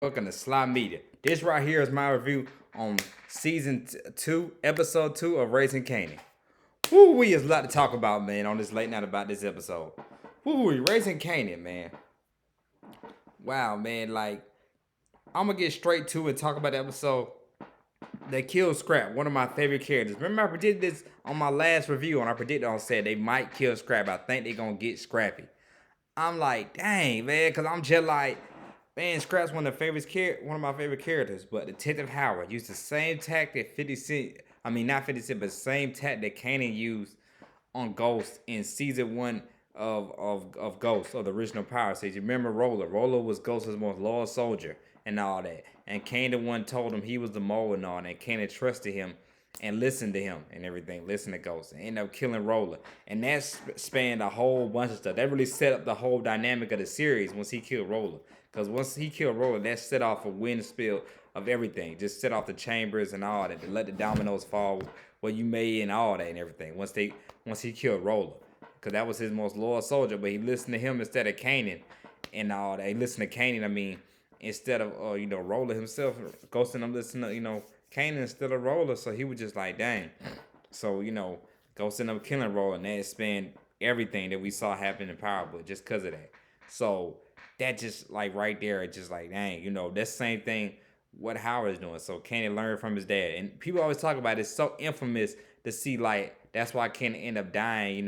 Welcome to Sly Media. This right here is my review on season 2, episode 2 of Raising Kanan. Woo, we has a lot to talk about, man, on this late night about this episode. Woo, Raising Kanan, man. Wow, man, like, I'm gonna get straight to it and talk about the episode. They killed Scrap, one of my favorite characters. Remember, I predicted this on my last review, and I predicted on said they might kill Scrap. I think they're gonna get Scrappy. I'm like, dang, man, because I'm just like, man, Scrap's one of my favorite characters. But Detective Howard used the same tactic 50 Cent, I mean, not 50 Cent, but the same tactic Kanan used on Ghost in season 1 of Ghost, of the original Power Stage. You remember Roller? Roller was Ghost's most loyal soldier and all that. And Kanan one told him he was the mole and all that. And Kanan trusted him and listened to him and everything. Listened to Ghost and ended up killing Roller. And that spanned a whole bunch of stuff. That really set up the whole dynamic of the series once he killed Roller. Because once he killed Roller, that set off a wind spill of everything. Just set off the chambers and all that. To let the dominoes fall where you made and all that and everything. Once he killed Roller. Because that was his most loyal soldier. But he listened to him instead of Kanan and all that. He listened to Kanan, I mean, instead of, Roller himself. Ghost and him listening to, Kanan instead of Roller. So he was just like, dang. So, Ghost ended up killing Roller. And that spanned everything that we saw happen in Power Book just because of that. So that just like right there, it's just like, dang, that's the same thing what Howard's doing. So Kanan learned from his dad. And people always talk about it. It's so infamous to see, like, that's why Kanan end up dying,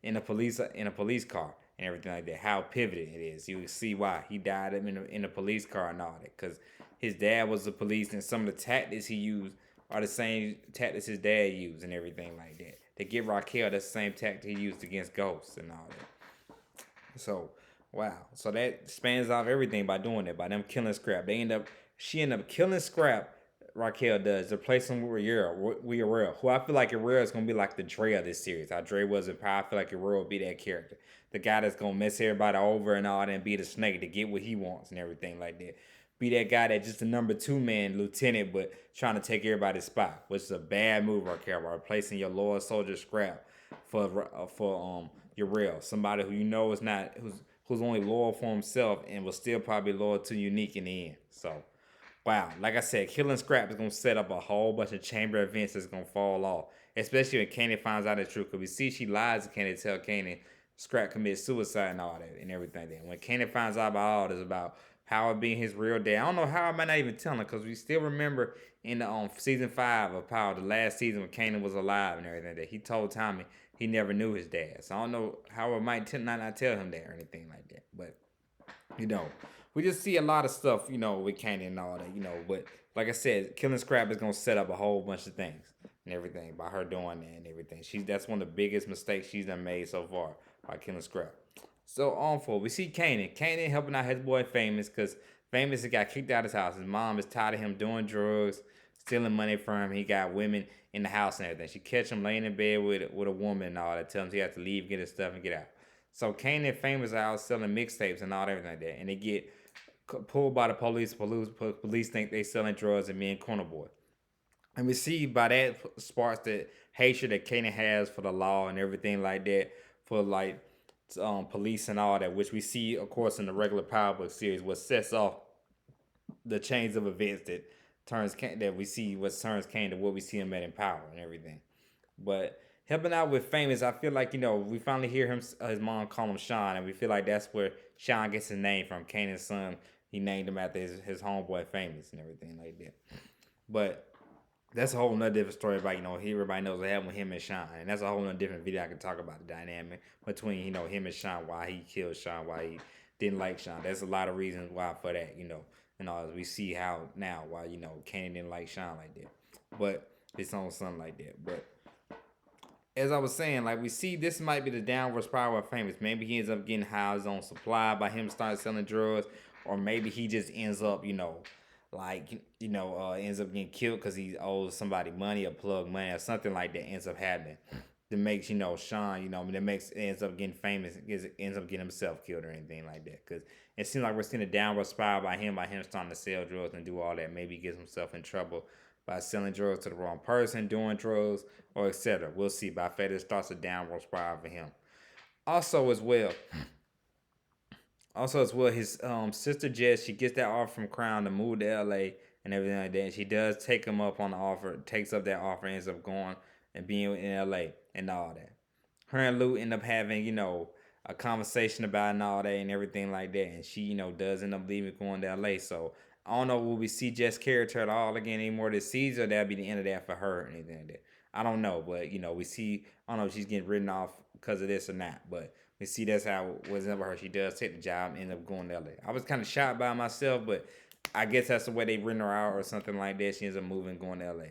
in a police car and everything like that. How pivoted it is. You see why he died in a police car and all that. Because his dad was the police, and some of the tactics he used are the same tactics his dad used and everything like that. To get Raquel, that's the same tactic he used against Ghosts and all that. So, wow. So that spans off everything by doing that, by them killing Scrap. She ended up killing Scrap. Raquel does, replacing with Ariel, who I feel like Ariel is gonna be like the Dre of this series. How Dre was in Power, I feel like Ariel will be that character, the guy that's gonna mess everybody over and all that, and be the snake to get what he wants and everything like that. Be that guy that just a number 2 man lieutenant, but trying to take everybody's spot, which is a bad move, Raquel, by replacing your loyal soldier Scrap for Uriel, somebody who is not who's only loyal for himself and will still probably loyal to Unique in the end. So, wow, like I said, killing Scrap is gonna set up a whole bunch of chamber events that's gonna fall off, especially when Kanan finds out the truth. Because we see she lies to Kanan, tell Kanan Scrap commits suicide and all that and everything. Then when Kanan finds out about all this, about Howard being his real dad, I don't know how I might not even tell him, because we still remember in the season 5 of Power, the last season when Kanan was alive and everything, that he told Tommy he never knew his dad. So I don't know how I might not tell him that or anything like that. But, we just see a lot of stuff, with Kanan and all that, But like I said, killing Scrap is going to set up a whole bunch of things and everything by her doing that and everything. That's one of the biggest mistakes she's done made so far by killing Scrap. So on for we see Kanan. Kanan helping out his boy Famous, because Famous got kicked out of his house. His mom is tired of him doing drugs, stealing money from him. He got women in the house and everything. She catch him laying in bed with a woman and all that. Tell him he has to leave, get his stuff, and get out. So Kanan and Famous are out selling mixtapes and all that, everything like that. And they get pulled by the police. Police think they selling drugs and being corner boy. And we see by that sparks the hatred that Kanan has for the law and everything like that, for like police and all that, which we see, of course, in the regular Power Book series, what sets off the chains of events that we see what turns Kane to what we see him at in Power and everything. But helping out with Famous, I feel like we finally hear his mom call him Sean, and we feel like that's where Sean gets his name from. Kanan's son, he named him after his homeboy Famous and everything like that. But that's a whole nother different story about, everybody knows what happened with him and Sean. And that's a whole nother different video I can talk about the dynamic between, him and Sean, why he killed Sean, why he didn't like Sean. There's a lot of reasons why for that, and all, we see how now why, Kanan didn't like Sean like that. But it's on something like that. But as I was saying, like, we see this might be the downward spiral of Famous. Maybe he ends up getting high on his own supply by him starting selling drugs, or maybe he just ends up, ends up getting killed because he owes somebody money or plug money or something like that ends up happening. That makes, Sean, ends up getting famous, ends up getting himself killed or anything like that. Because it seems like we're seeing a downward spiral by him starting to sell drugs and do all that. Maybe he gets himself in trouble by selling drugs to the wrong person, doing drugs, or etc. We'll see. By fate, it starts a downward spiral for him. Also, as well, Also, as well, his sister Jess, she gets that offer from Crown to move to LA and everything like that. And she does take him up on the offer, takes up that offer, ends up going and being in LA and all that. Her and Lou end up having, a conversation about it and all that and everything like that. And she, does end up leaving going to LA. So I don't know, will we see Jess' character at all again anymore this season, or that'll be the end of that for her or anything like that. I don't know, but we see. I don't know if she's getting written off because of this or not, but we see that's how it was ever her. She does take the job, and end up going to LA. I was kind of shocked by myself, but I guess that's the way they written her out or something like that. She ends up moving, going to LA.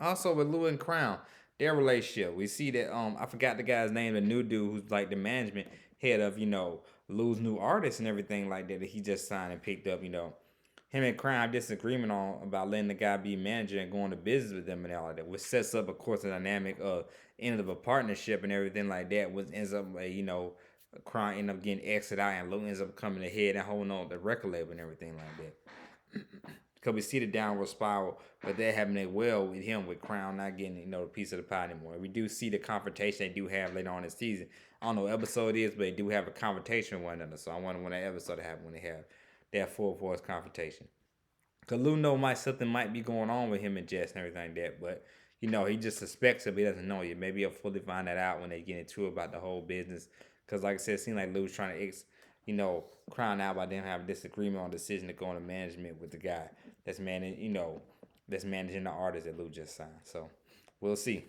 Also with Lou and Crown, their relationship, we see that I forgot the guy's name, the new dude who's like the management head of Lou's new artists and everything like that he just signed and picked up. Him and Crown have disagreement on about letting the guy be manager and going to business with them and all that, which sets up, of course, the dynamic of end of a partnership and everything like that, which ends up, Crown end up getting exited out and Lou ends up coming ahead and holding on the record label and everything like that. Because we see the downward spiral, but they're having it well with him, with Crown not getting, a piece of the pie anymore. We do see the confrontation they do have later on in the season. I don't know what episode it is, but they do have a confrontation with one another. So I wonder when that episode happened, when they have that full force confrontation. Because Lou know something might be going on with him and Jess and everything like that. But, he just suspects it, but he doesn't know yet. Maybe he'll fully find that out when they get into it about the whole business. Because, like I said, it seems like Lou's trying to Crown out by them having a disagreement on the decision to go into management with the guy that's that's managing the artist that Lou just signed. So we'll see.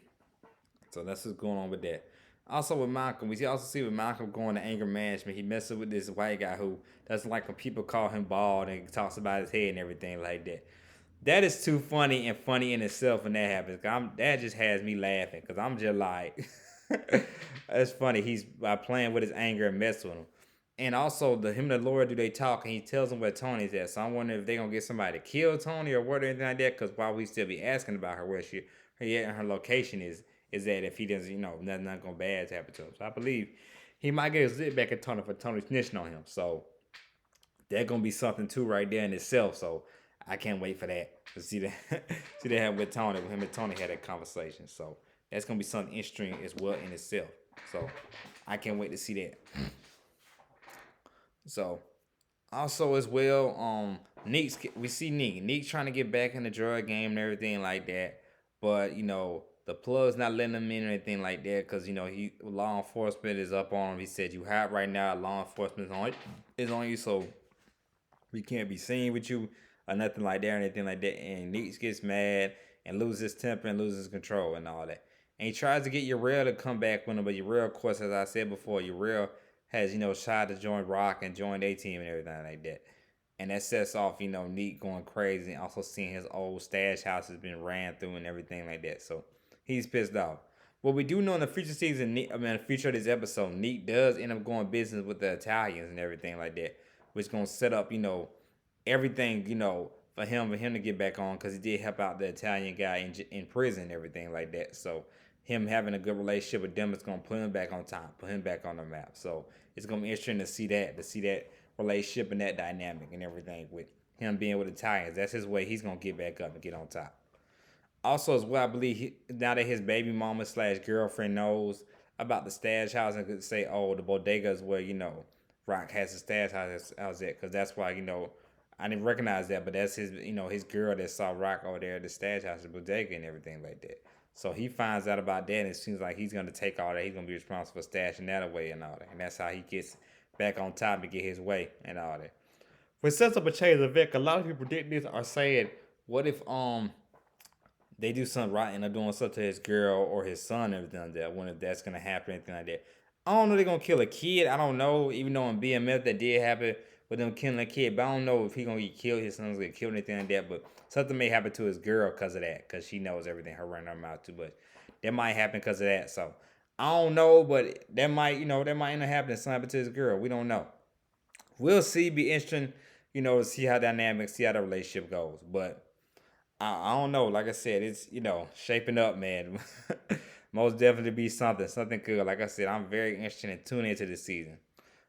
So that's what's going on with that. Also with Malcolm, we also see with Malcolm going to anger management. He messes with this white guy who doesn't like when people call him bald and talks about his head and everything like that. That is too funny and funny in itself when that happens. That just has me laughing because I'm just like, that's funny. He's by playing with his anger and messing with him. And also, him and the lawyer do they talk, and he tells them where Tony's at. So I'm wondering if they're gonna get somebody to kill Tony or what or anything like that. Because why we still be asking about her, where she at and her location is that if he doesn't, nothing gonna bad happen to him. So I believe he might get his zit back at Tony for Tony snitching on him. So that's gonna be something too right there in itself. So I can't wait for that to see that see that happen with Tony. When him and Tony had that conversation. So that's gonna be something interesting as well in itself. So I can't wait to see that. So also as well, we see Neek. Neek trying to get back in the drug game and everything like that. But the plug's not letting him in or anything like that because he law enforcement is up on him. He said you hot right now. Law enforcement is on you, so we can't be seen with you or nothing like that or anything like that. And Neek gets mad and loses his temper and loses control and all that. And he tries to get Uriel to come back with him, but Uriel, of course, as I said before, Uriel has, tried to join Rock and join their team and everything like that. And that sets off, Neek going crazy and also seeing his old stash house has been ran through and everything like that. So he's pissed off. What we do know in the future season, the future of this episode, Neek does end up going business with the Italians and everything like that, which is going to set up, everything, for him to get back on because he did help out the Italian guy in prison and everything like that. So him having a good relationship with them is going to put him back on top, put him back on the map. So it's going to be interesting to see that relationship and that dynamic and everything with him being with the Italians. That's his way he's going to get back up and get on top. Also, as well, I believe now that his baby mama / girlfriend knows about the stash house and could say, oh, the bodega is where, Rock has his stash house at, because that's why, I didn't recognize that, but that's his, his girl that saw Rock over there at the stash house, the bodega and everything like that. So he finds out about that, and it seems like he's going to take all that. He's going to be responsible for stashing that away and all that. And that's how he gets back on top to get his way and all that. Which sets up a chain of events. A lot of people predict this are saying, what if they do something right and they're doing something to his girl or his son and everything like that? I wonder if that's going to happen or anything like that. I don't know if they're going to kill a kid. I don't know. Even though in BMF that did happen with them killing a kid. But I don't know if he's going to get killed, his son's going to get killed or anything like that. But something may happen to his girl because of that. Because she knows everything. Her running her mouth too much. That might happen because of that. So I don't know. But that might, that might end up happening. Something happen to his girl. We don't know. We'll see. Be interesting, to see how dynamic, see how the relationship goes. But I don't know. Like I said, it's, shaping up, man. Most definitely be something good. Like I said, I'm very interested in tuning into this season.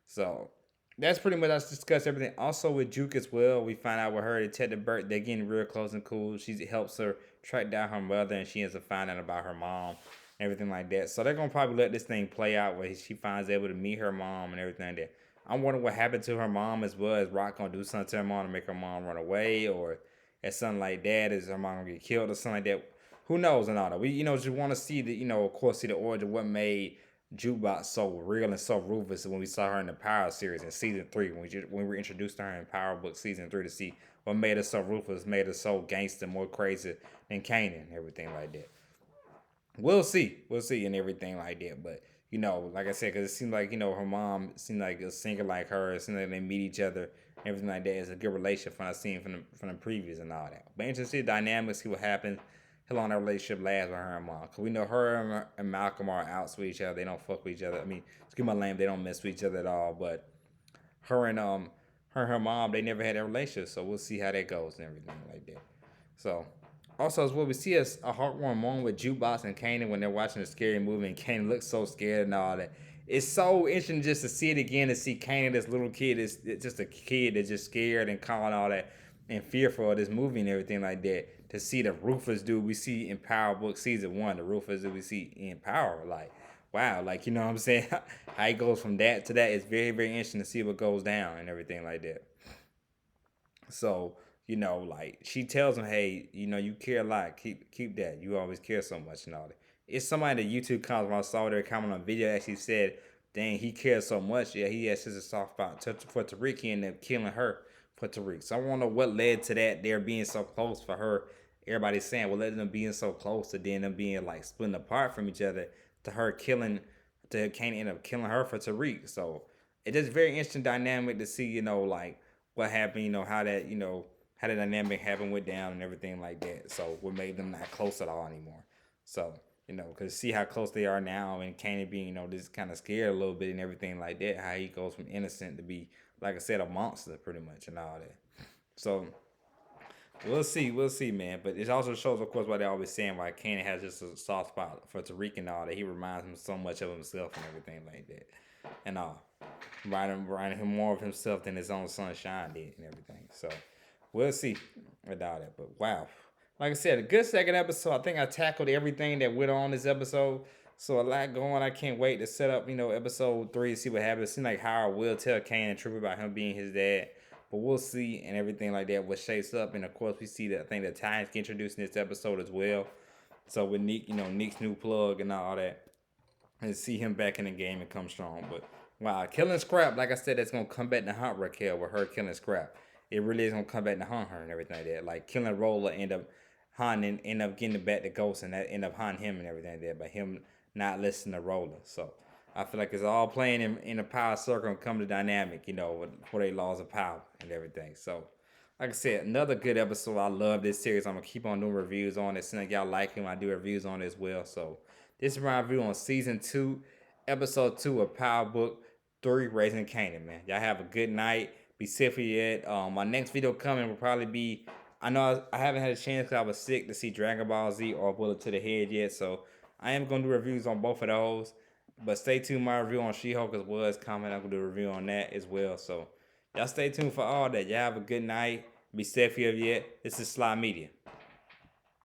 So that's pretty much us discuss everything. Also with Juke as well, we find out with her, Detective Burt, they're getting real close and cool. She helps her track down her mother, and she ends up finding out about her mom and everything like that. So they're gonna probably let this thing play out where she finds able to meet her mom and everything like that. I'm wondering what happened to her mom as well. Is Rock gonna do something to her mom to make her mom run away, or is something like that? Is her mom gonna get killed or something like that? Who knows and all that. We just want to see the of course see the origin what made Jukebox so real and so ruthless when we saw her in the Power series in season 3 when we were introduced to her in Power Book season 3 to see what made her so ruthless, made her so gangster, more crazy than Kanan and everything like that. We'll see, and everything like that. But like I said, because it seemed like her mom seemed like a singer like her. It seemed like they meet each other, everything like that. It's a good relationship from I seen from the previews and all that. But interesting dynamics, see what happens. How long that relationship lasts with her and mom? Cause we know her and Malcolm are outs with each other. They don't fuck with each other. I mean, excuse my name, they don't mess with each other at all. But her and her mom, they never had a relationship. So we'll see how that goes and everything like that. So also, as well, we see a heartwarming moment with Jukebox and Kanan when they're watching a scary movie, and Kanan looks so scared and all that. It's so interesting just to see it again, to see Kanan, this little kid, is just a kid that's just scared and calling all that and fearful of this movie and everything like that. To see the ruthless dude we see in Power Book Season 1, the ruthless dude we see in Power, like, wow, like, you know what I'm saying? How he goes from that to that is very, very interesting to see what goes down and everything like that. So, like she tells him, "Hey, you care a lot. Keep that. You always care so much and all that." It's somebody that YouTube comments when I saw their comment on video actually said, "Dang, he cares so much. Yeah, he has such a soft spot for Tariq. He ended up killing her for Tariq." So I want to know what led to that. They're being so close for her. Everybody's saying, "Well, letting them being so close to then them being like splitting apart from each other to her killing, to Kane end up killing her for Tariq." So it's just very interesting dynamic to see. Like what happened, how that, how the dynamic happened went down and everything like that. So what made them not close at all anymore. So, because see how close they are now and Kanye being, just kind of scared a little bit and everything like that, how he goes from innocent to be, like I said, a monster pretty much and all that. So we'll see, man. But it also shows, of course, why they're always saying why Kanan has just a soft spot for Tariq and all that. He reminds him so much of himself and everything like that, and all. Reminding him more of himself than his own son Sean did and everything. So we'll see with all that. But wow, like I said, a good second episode. I think I tackled everything that went on this episode. So a lot going. I can't wait to set up, episode 3 to see what happens. It seems like Howard will tell Kanan the truth about him being his dad. But we'll see and everything like that, what shapes up. And of course, we see that I think the Titans get introduced in this episode as well. So with Nick, Nick's new plug and all that. And see him back in the game and come strong. But wow, killing Scrap, like I said, that's gonna come back to haunt Raquel with her killing Scrap. It really is gonna come back to haunt her and everything like that. Like killing Roller end up getting back to Ghost and that end up haunting him and everything like that. But him not listening to Roller. So I feel like it's all playing in a power circle and come to dynamic, for their laws of power and everything. So like I said, another good episode. I love this series. I'm gonna keep on doing reviews on it. Seems like y'all like him. I do reviews on it as well. So this is my review on season 2, episode 2 of Power Book 3, Raising Kanan, man. Y'all have a good night. Be safe for yet. My next video coming will probably be. I know I haven't had a chance because I was sick to see Dragon Ball Z or Bullet to the Head yet. So I am gonna do reviews on both of those. But stay tuned. My review on She-Hulk as well is coming. I'm gonna do a review on that as well. So y'all stay tuned for all that. Y'all have a good night. Be safe here yet. This is Sly Media.